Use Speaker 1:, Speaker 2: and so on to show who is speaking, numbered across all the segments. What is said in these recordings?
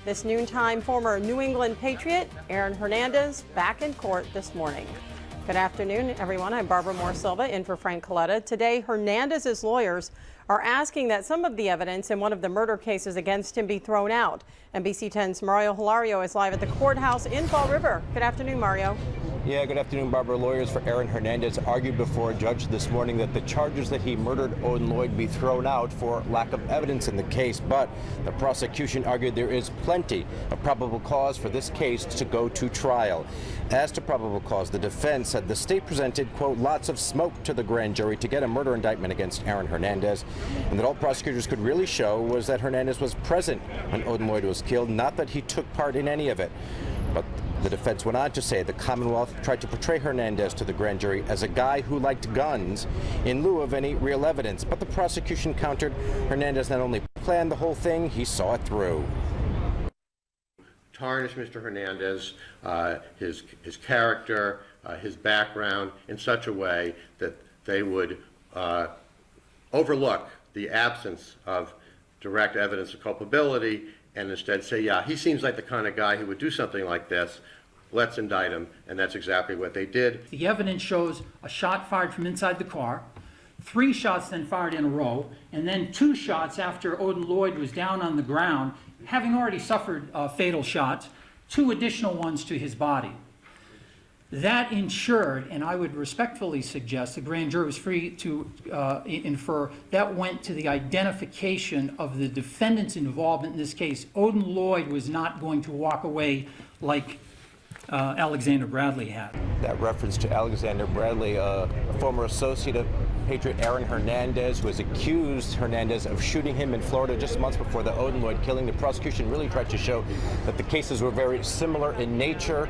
Speaker 1: This noontime former New England Patriot, Aaron Hernandez, back in court this morning. Good afternoon, everyone. I'm Barbara Moore-Silva in for Frank Coletta. Today, Hernandez's lawyers are asking that some of the evidence in one of the murder cases against him be thrown out. NBC 10's Mario Hilario is live at the courthouse in Fall River. Good afternoon, Mario.
Speaker 2: Yeah, good afternoon, Barbara. Lawyers for Aaron Hernandez argued before a judge this morning that the charges that he murdered Odin Lloyd be thrown out for lack of evidence in the case, but the prosecution argued there is plenty of probable cause for this case to go to trial. As to probable cause, the defense said the state presented, quote, lots of smoke to the grand jury to get a murder indictment against Aaron Hernandez, and that all prosecutors could really show was that Hernandez was present when Odin Lloyd was killed, not that he took part in any of it. But the defense went on to say the Commonwealth tried to portray Hernandez to the grand jury as a guy who liked guns in lieu of any real evidence. But the prosecution countered Hernandez not only planned the whole thing, he saw it through.
Speaker 3: Tarnish Mr. Hernandez, his character, his background in such a way that they would overlook the absence of direct evidence of culpability and instead say, yeah, he seems like the kind of guy who would do something like this. Let's indict him. And that's exactly what they did.
Speaker 4: The evidence shows a shot fired from inside the car, 3 shots then fired in a row, and then 2 shots after Odin Lloyd was down on the ground, having already suffered fatal shots, 2 additional ones to his body. That ensured, and I would respectfully suggest the grand jury was free to infer, that went to the identification of the defendant's involvement in this case. Odin Lloyd was not going to walk away like Alexander Bradley had.
Speaker 2: That reference to Alexander Bradley, a former associate of Patriot Aaron Hernandez, who has accused Hernandez of shooting him in Florida just months before the Odin Lloyd killing. The prosecution really tried to show that the cases were very similar in nature,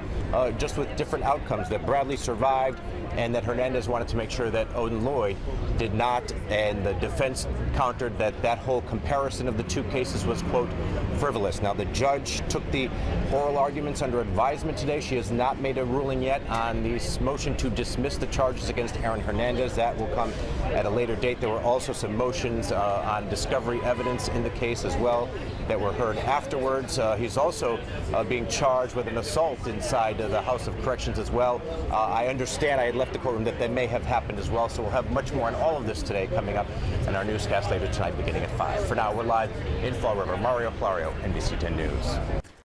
Speaker 2: just with different outcomes, that Bradley survived and that Hernandez wanted to make sure that Odin Lloyd did not, and the defense countered that that whole comparison of the 2 cases was, quote, frivolous. Now, the judge took the oral arguments under advisement today. She has not made a ruling yet on the motion to dismiss the charges against Aaron Hernandez. That will come at a later date. There were also some motions on discovery evidence in the case as well that were heard afterwards. He's also being charged with an assault inside the House of Corrections as well. I understand, I had left the courtroom, that may have happened as well, so we'll have much more on all of this today coming up in our newscast later tonight beginning at 5. For now, we're live in Fall River. Mario Hilario, NBC 10 News.